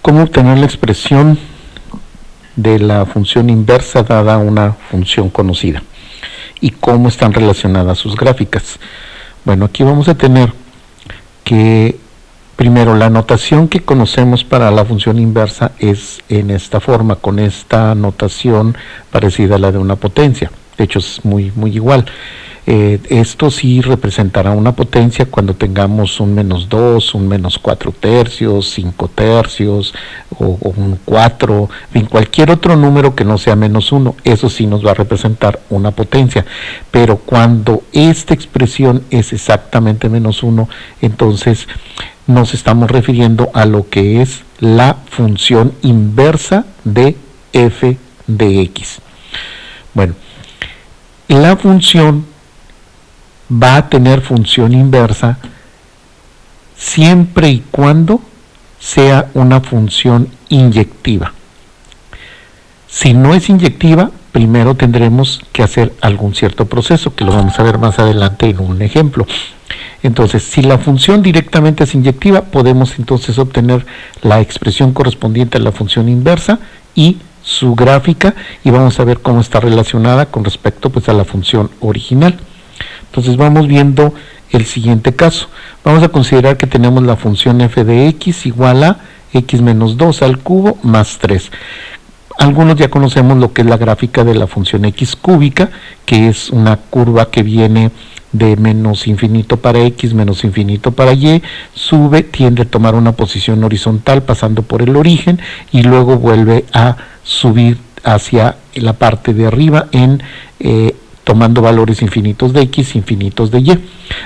cómo obtener la expresión de la función inversa dada una función conocida y cómo están relacionadas sus gráficas. Bueno, aquí vamos a tener que primero la notación que conocemos para la función inversa es en esta forma, con esta notación parecida a la de una potencia. De hecho es muy igual. Esto sí representará una potencia cuando tengamos un -2, un -4 tercios, 5 tercios o un 4, en cualquier otro número que no sea -1, eso sí nos va a representar una potencia. Pero cuando esta expresión es exactamente -1, entonces nos estamos refiriendo a lo que es la función inversa de f de x. Bueno, la función va a tener función inversa siempre y cuando sea una función inyectiva. Si no es inyectiva, primero tendremos que hacer algún cierto proceso, que lo vamos a ver más adelante en un ejemplo. Entonces, si la función directamente es inyectiva, podemos entonces obtener la expresión correspondiente a la función inversa y su gráfica, y vamos a ver cómo está relacionada con respecto pues a la función original. Entonces vamos viendo el siguiente caso. Vamos a considerar que tenemos la función f de x igual a x menos 2 al cubo más 3. Algunos ya conocemos lo que es la gráfica de la función x cúbica, que es una curva que viene de menos infinito para x, menos infinito para y, sube, tiende a tomar una posición horizontal pasando por el origen y luego vuelve a subir hacia la parte de arriba en tomando valores infinitos de x, infinitos de y.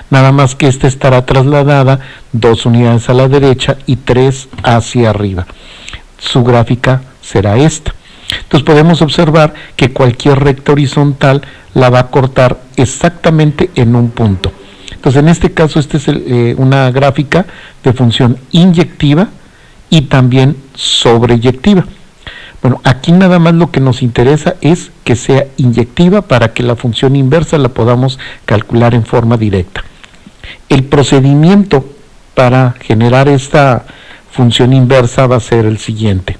Nada más que esta estará trasladada 2 unidades a la derecha y 3 hacia arriba. Su gráfica será esta. Entonces podemos observar que cualquier recta horizontal la va a cortar exactamente en un punto. Entonces en este caso esta es una gráfica de función inyectiva y también sobreyectiva. Bueno, aquí nada más lo que nos interesa es que sea inyectiva para que la función inversa la podamos calcular en forma directa. El procedimiento para generar esta función inversa va a ser el siguiente.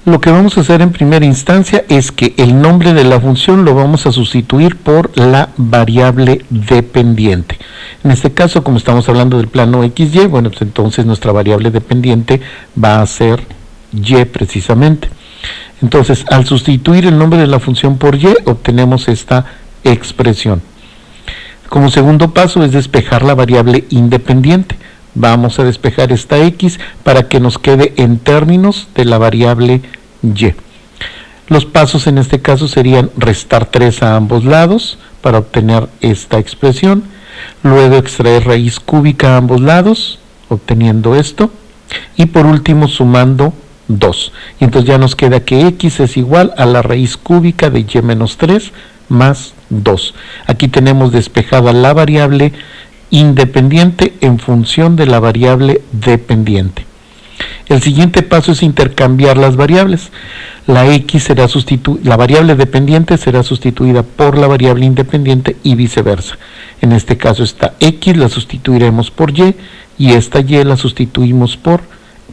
Lo que vamos a hacer en primera instancia es que el nombre de la función lo vamos a sustituir por la variable dependiente. En este caso, como estamos hablando del plano XY, bueno, pues entonces nuestra variable dependiente va a ser y precisamente. Entonces, al sustituir el nombre de la función por y, obtenemos esta expresión. Como segundo paso es despejar la variable independiente. Vamos a despejar esta x para que nos quede en términos de la variable y. Los pasos en este caso serían restar 3 a ambos lados para obtener esta expresión, luego extraer raíz cúbica a ambos lados, obteniendo esto, y por último sumando 2. Y entonces ya nos queda que x es igual a la raíz cúbica de y menos 3 más 2. Aquí tenemos despejada la variable independiente en función de la variable dependiente. El siguiente paso es intercambiar las variables. La variable dependiente será sustituida por la variable independiente y viceversa. En este caso esta x la sustituiremos por y esta y la sustituimos por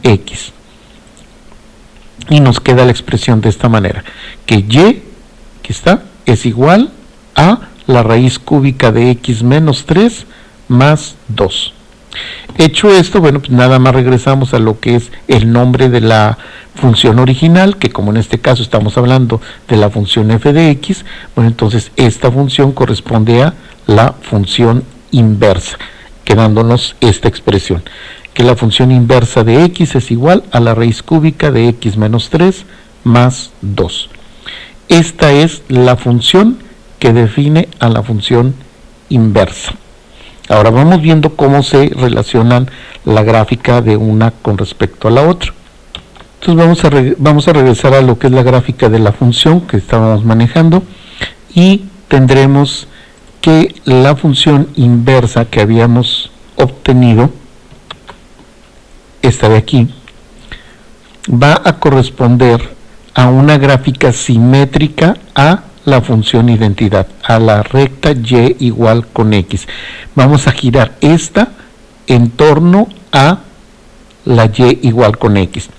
x. Y nos queda la expresión de esta manera, que y, que está, es igual a la raíz cúbica de x menos 3 más 2. Hecho esto, bueno, pues nada más regresamos a lo que es el nombre de la función original, que como en este caso estamos hablando de la función f de x, bueno, entonces esta función corresponde a la función inversa, quedándonos esta expresión, que la función inversa de x es igual a la raíz cúbica de x menos 3 más 2. Esta es la función que define a la función inversa. Ahora vamos viendo cómo se relacionan la gráfica de una con respecto a la otra. Entonces vamos a regresar a lo que es la gráfica de la función que estábamos manejando y tendremos que la función inversa que habíamos obtenido, esta de aquí, va a corresponder a una gráfica simétrica a la función identidad, a la recta y igual con x. Vamos a girar esta en torno a la y igual con x.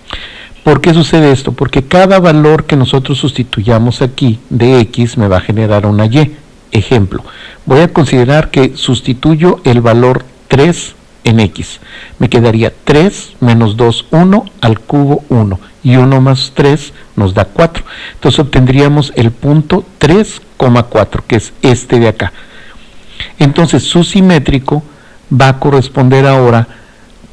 ¿Por qué sucede esto? Porque cada valor que nosotros sustituyamos aquí de x me va a generar una y. Ejemplo, voy a considerar que sustituyo el valor 3 en x. Me quedaría 3 menos 2, 1 al cubo 1. Y 1 más 3 nos da 4. Entonces obtendríamos el punto 3,4, que es este de acá. Entonces su simétrico va a corresponder ahora,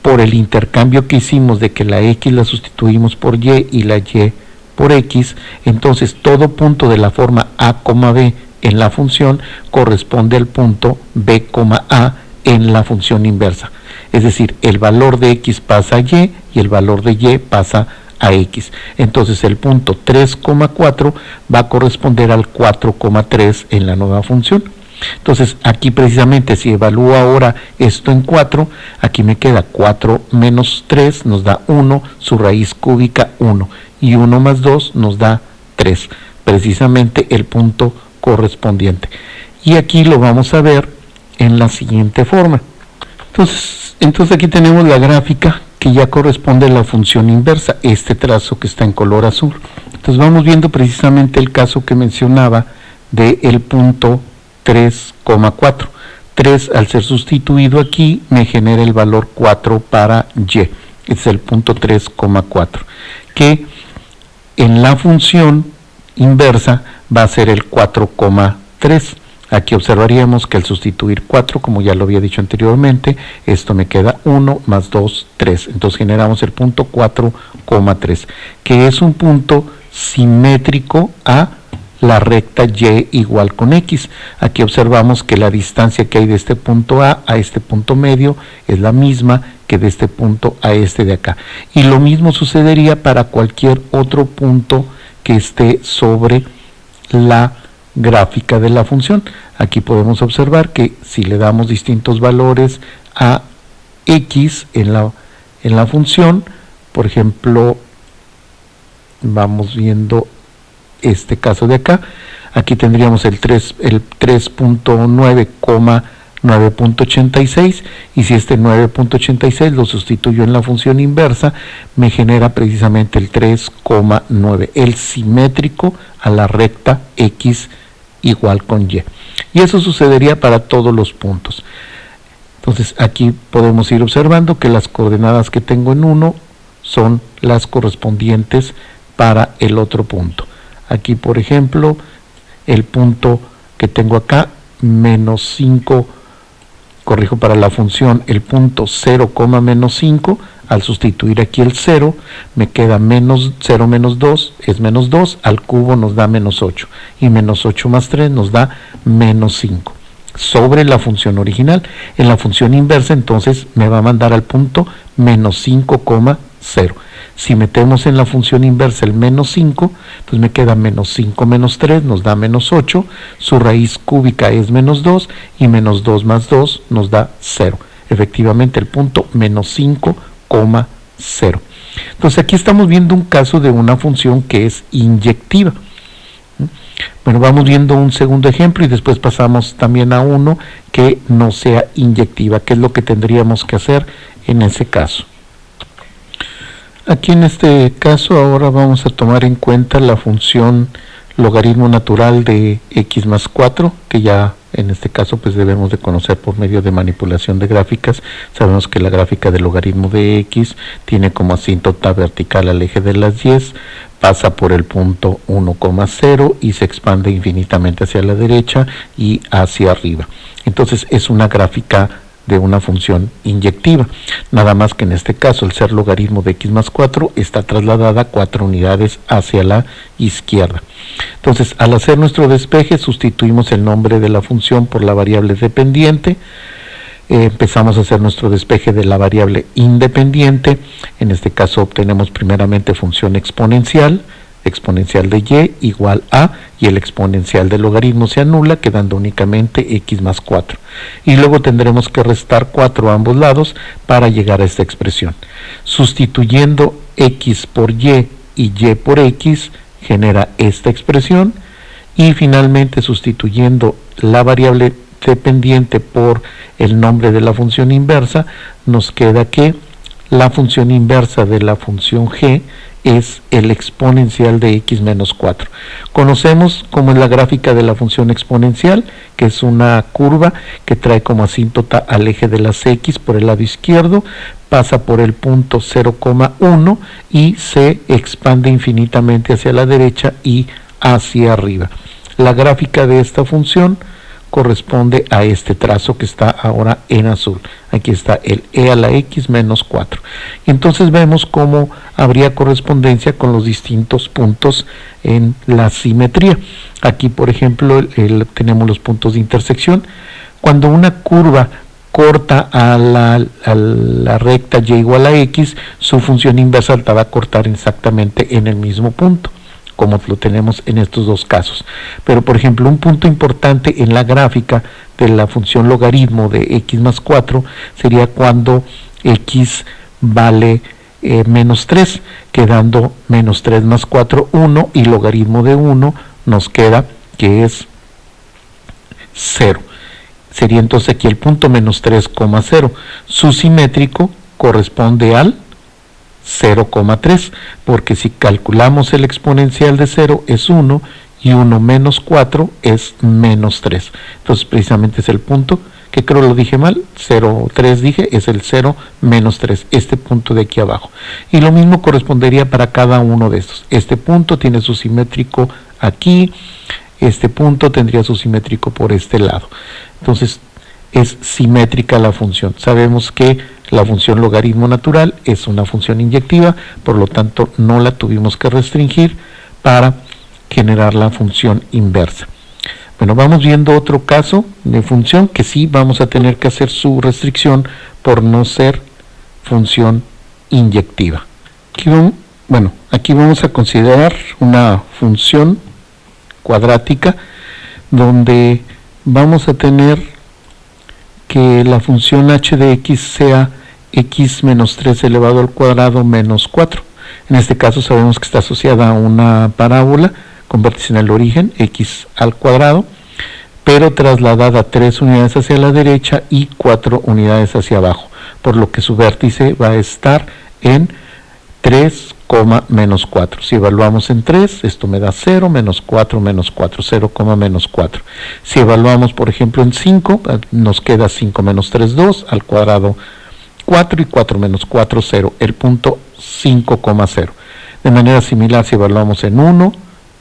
por el intercambio que hicimos de que la x la sustituimos por y la y por x, entonces todo punto de la forma a, b en la función corresponde al punto b, a en la función inversa. Es decir, el valor de x pasa a y el valor de y pasa a x. Entonces el punto 3,4 va a corresponder al 4,3 en la nueva función. Entonces aquí precisamente si evalúo ahora esto en 4, aquí me queda 4 menos 3 nos da 1, su raíz cúbica 1, y 1 más 2 nos da 3, precisamente el punto correspondiente. Y aquí lo vamos a ver en la siguiente forma. Entonces aquí tenemos la gráfica que ya corresponde a la función inversa, este trazo que está en color azul. Entonces vamos viendo precisamente el caso que mencionaba del punto 3,4. 3 al ser sustituido aquí me genera el valor 4 para y. Este es el punto 3,4, que en la función inversa va a ser el 4,3. Aquí observaríamos que al sustituir 4, como ya lo había dicho anteriormente, esto me queda 1 más 2, 3. Entonces generamos el punto 4,3, que es un punto simétrico a la recta y igual con x. Aquí observamos que la distancia que hay de este punto a este punto medio es la misma que de este punto a este de acá. Y lo mismo sucedería para cualquier otro punto que esté sobre la gráfica de la función. Aquí podemos observar que si le damos distintos valores a x en la función, por ejemplo, vamos viendo este caso de acá, aquí tendríamos el 3.9, 9.86, y si este 9.86 lo sustituyo en la función inversa, me genera precisamente el 3,9, el simétrico a la recta x igual con y. Y eso sucedería para todos los puntos. Entonces aquí podemos ir observando que las coordenadas que tengo en uno son las correspondientes para el otro punto. Aquí, por ejemplo, el punto que tengo acá, menos 5, corrijo para la función, el punto 0, menos 5, al sustituir aquí el 0, me queda menos 0 menos 2, es menos 2, al cubo nos da menos 8, y menos 8 más 3 nos da menos 5, sobre la función original. En la función inversa, entonces, me va a mandar al punto menos 5,0. Si metemos en la función inversa el menos 5, pues me queda menos 5 menos 3 nos da menos 8, su raíz cúbica es menos 2, y menos 2 más 2 nos da 0. Efectivamente el punto menos 5,0. Entonces aquí estamos viendo un caso de una función que es inyectiva. Bueno, vamos viendo un segundo ejemplo y después pasamos también a uno que no sea inyectiva, que es lo que tendríamos que hacer en ese caso. Aquí en este caso ahora vamos a tomar en cuenta la función logaritmo natural de x más 4, que ya en este caso pues debemos de conocer por medio de manipulación de gráficas. Sabemos que la gráfica del logaritmo de x tiene como asíntota vertical al eje de las 10, pasa por el punto 1,0 y se expande infinitamente hacia la derecha y hacia arriba. Entonces es una gráfica de una función inyectiva, nada más que en este caso el ser logaritmo de x más 4 está trasladada 4 unidades hacia la izquierda. Entonces al hacer nuestro despeje sustituimos el nombre de la función por la variable dependiente, empezamos a hacer nuestro despeje de la variable independiente. En este caso obtenemos primeramente función exponencial de y igual a, y el exponencial del logaritmo se anula, quedando únicamente x más 4. Y luego tendremos que restar 4 a ambos lados para llegar a esta expresión. Sustituyendo x por y por x genera esta expresión, y finalmente sustituyendo la variable dependiente por el nombre de la función inversa, nos queda que la función inversa de la función g es el exponencial de x menos 4. Conocemos cómo es la gráfica de la función exponencial, que es una curva que trae como asíntota al eje de las x por el lado izquierdo, pasa por el punto 0,1 y se expande infinitamente hacia la derecha y hacia arriba. La gráfica de esta función corresponde a este trazo que está ahora en azul. Aquí está el e a la x menos 4. Y entonces vemos cómo habría correspondencia con los distintos puntos en la simetría. Aquí, por ejemplo, tenemos los puntos de intersección. Cuando una curva corta a la recta y igual a x, su función inversa la va a cortar exactamente en el mismo punto, como lo tenemos en estos dos casos. Pero por ejemplo, un punto importante en la gráfica de la función logaritmo de x más 4 sería cuando x vale menos 3, quedando menos 3 más 4, 1, y logaritmo de 1 nos queda que es 0. Sería entonces aquí el punto menos 3,0. Su simétrico corresponde al 0,3, porque si calculamos el exponencial de 0 es 1 y 1 menos 4 es menos 3. Entonces precisamente es el punto, que creo lo dije mal, 0,3 dije, es el 0 menos 3, este punto de aquí abajo. Y lo mismo correspondería para cada uno de estos. Este punto tiene su simétrico aquí, este punto tendría su simétrico por este lado. Entonces es simétrica la función. Sabemos que la función logaritmo natural es una función inyectiva, por lo tanto no la tuvimos que restringir para generar la función inversa. Bueno, vamos viendo otro caso de función que sí vamos a tener que hacer su restricción por no ser función inyectiva. Aquí vamos a considerar una función cuadrática donde vamos a tener que la función h de x sea x menos 3 elevado al cuadrado menos 4. En este caso sabemos que está asociada a una parábola con vértice en el origen, x al cuadrado, pero trasladada 3 unidades hacia la derecha y 4 unidades hacia abajo, por lo que su vértice va a estar en 3, menos 4. Si evaluamos en 3, esto me da 0, menos 4, 0, menos 4. Si evaluamos, por ejemplo, en 5, nos queda 5 menos 3, 2, al cuadrado 4, y 4 menos 4, 0, el punto 5,0. De manera similar, si evaluamos en 1,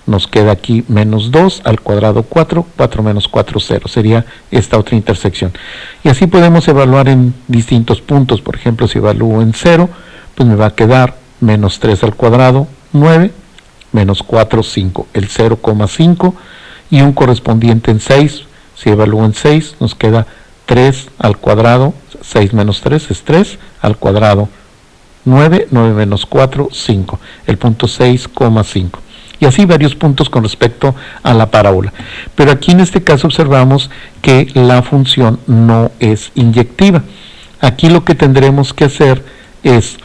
nos queda aquí menos 2, al cuadrado 4, 4 menos 4, 0, sería esta otra intersección. Y así podemos evaluar en distintos puntos. Por ejemplo, si evalúo en 0, pues me va a quedar menos 3 al cuadrado, 9, menos 4, 5, el 0,5, y un correspondiente en 6, si evalúo en 6, nos queda 3 al cuadrado, 6 menos 3 es 3, al cuadrado 9, 9 menos 4, 5, el punto 6,5. Y así varios puntos con respecto a la parábola. Pero aquí en este caso observamos que la función no es inyectiva. Aquí lo que tendremos que hacer es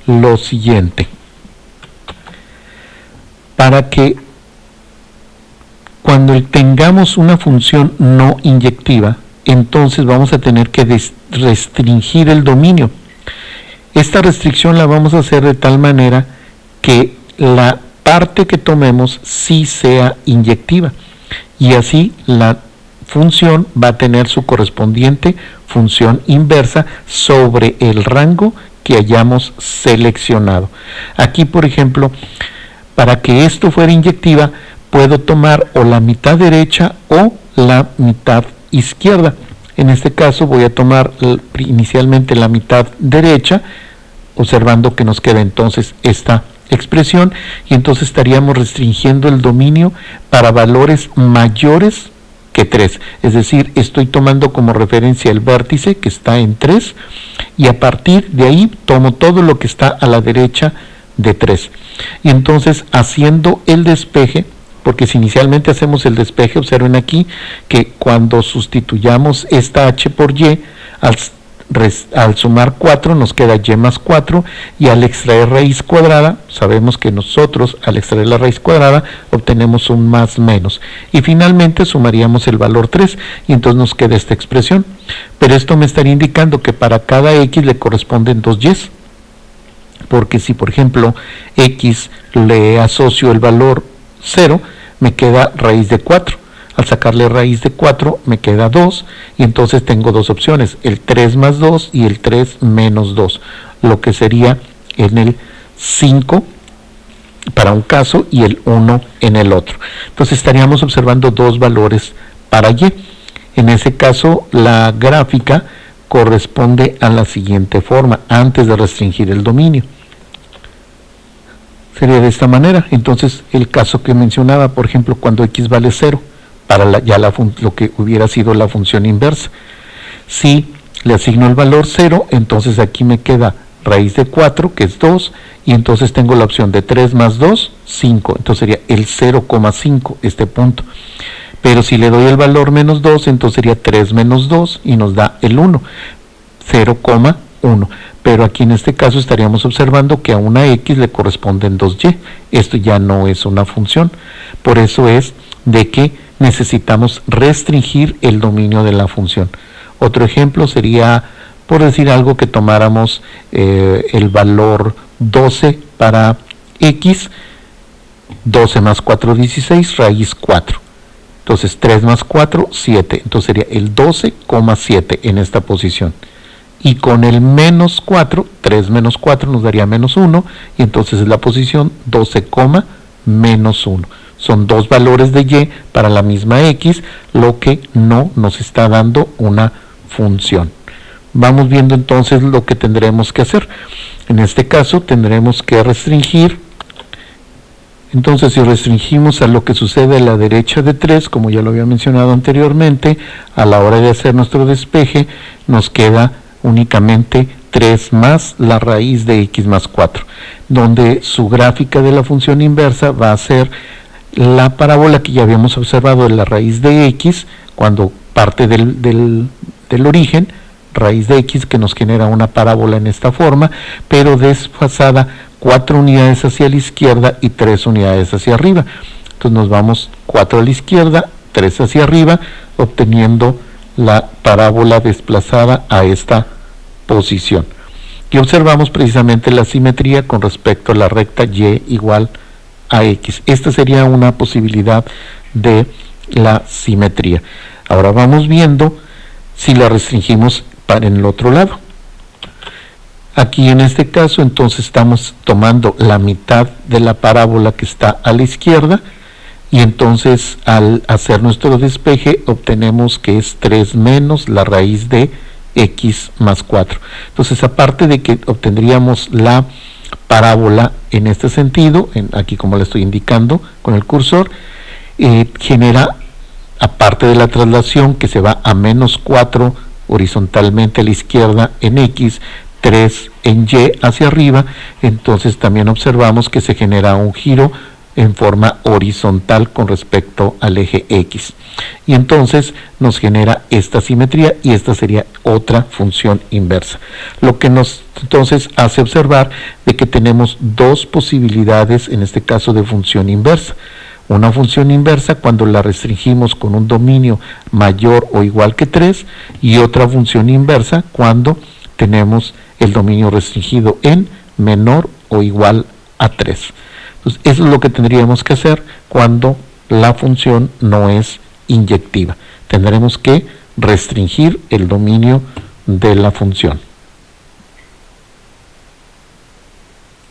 lo siguiente. Para que cuando tengamos una función no inyectiva, entonces vamos a tener que restringir el dominio. Esta restricción la vamos a hacer de tal manera que la parte que tomemos sí sea inyectiva, y así la función va a tener su correspondiente función inversa sobre el rango que hayamos seleccionado. Aquí, por ejemplo, para que esto fuera inyectiva, puedo tomar o la mitad derecha o la mitad izquierda. En este caso voy a tomar inicialmente la mitad derecha, observando que nos queda entonces esta expresión, y entonces estaríamos restringiendo el dominio para valores mayores que 3, es decir, estoy tomando como referencia el vértice que está en 3, y a partir de ahí tomo todo lo que está a la derecha de 3, y entonces haciendo el despeje, porque si inicialmente hacemos el despeje, observen aquí que cuando sustituyamos esta h por y, al sumar 4 nos queda y más 4, y al extraer raíz cuadrada, sabemos que nosotros al extraer la raíz cuadrada obtenemos un más menos, y finalmente sumaríamos el valor 3, y entonces nos queda esta expresión. Pero esto me estaría indicando que para cada x le corresponden 2 y, porque si por ejemplo x le asocio el valor 0, me queda raíz de 4. Al sacarle raíz de 4 me queda 2 y entonces tengo dos opciones, el 3 más 2 y el 3 menos 2, lo que sería en el 5 para un caso y el 1 en el otro. Entonces estaríamos observando dos valores para y. En ese caso la gráfica corresponde a la siguiente forma, antes de restringir el dominio. Sería de esta manera. Entonces el caso que mencionaba, por ejemplo, cuando x vale 0, para lo que hubiera sido la función inversa. Si le asigno el valor 0, entonces aquí me queda raíz de 4, que es 2, y entonces tengo la opción de 3 más 2, 5, entonces sería el 0,5 este punto. Pero si le doy el valor menos 2, entonces sería 3 menos 2 y nos da el 1, 0,1. Pero aquí en este caso estaríamos observando que a una x le corresponden 2y. Esto ya no es una función. Por eso es de que necesitamos restringir el dominio de la función. Otro ejemplo sería, por decir algo, que tomáramos el valor 12 para x, 12 más 4, 16, raíz 4. Entonces 3 más 4, 7. Entonces sería el 12,7 en esta posición. Y con el menos 4, 3 menos 4 nos daría menos 1, y entonces es la posición 12, menos 1. Son dos valores de y para la misma x, lo que no nos está dando una función. Vamos viendo entonces lo que tendremos que hacer. En este caso tendremos que restringir. Entonces si restringimos a lo que sucede a la derecha de 3, como ya lo había mencionado anteriormente, a la hora de hacer nuestro despeje nos queda únicamente 3 más la raíz de x más 4, donde su gráfica de la función inversa va a ser la parábola que ya habíamos observado de la raíz de x, cuando parte del origen, raíz de x que nos genera una parábola en esta forma, pero desfasada 4 unidades hacia la izquierda y 3 unidades hacia arriba. Entonces nos vamos 4 a la izquierda, 3 hacia arriba, obteniendo la parábola desplazada a esta posición. Y observamos precisamente la simetría con respecto a la recta y igual a x. Esta sería una posibilidad de la simetría. Ahora vamos viendo si la restringimos para el otro lado. Aquí en este caso entonces estamos tomando la mitad de la parábola que está a la izquierda, y entonces al hacer nuestro despeje obtenemos que es 3 menos la raíz de x más 4. Entonces, aparte de que obtendríamos la parábola en este sentido, aquí como le estoy indicando con el cursor, genera, aparte de la traslación que se va a menos 4 horizontalmente a la izquierda en x, 3 en y hacia arriba, entonces también observamos que se genera un giro en forma horizontal con respecto al eje x, y entonces nos genera esta simetría, y esta sería otra función inversa, lo que nos entonces hace observar de que tenemos dos posibilidades en este caso de función inversa. Una función inversa cuando la restringimos con un dominio mayor o igual que 3, y otra función inversa cuando tenemos el dominio restringido en menor o igual a 3. Entonces, eso es lo que tendríamos que hacer cuando la función no es inyectiva. Tendremos que restringir el dominio de la función.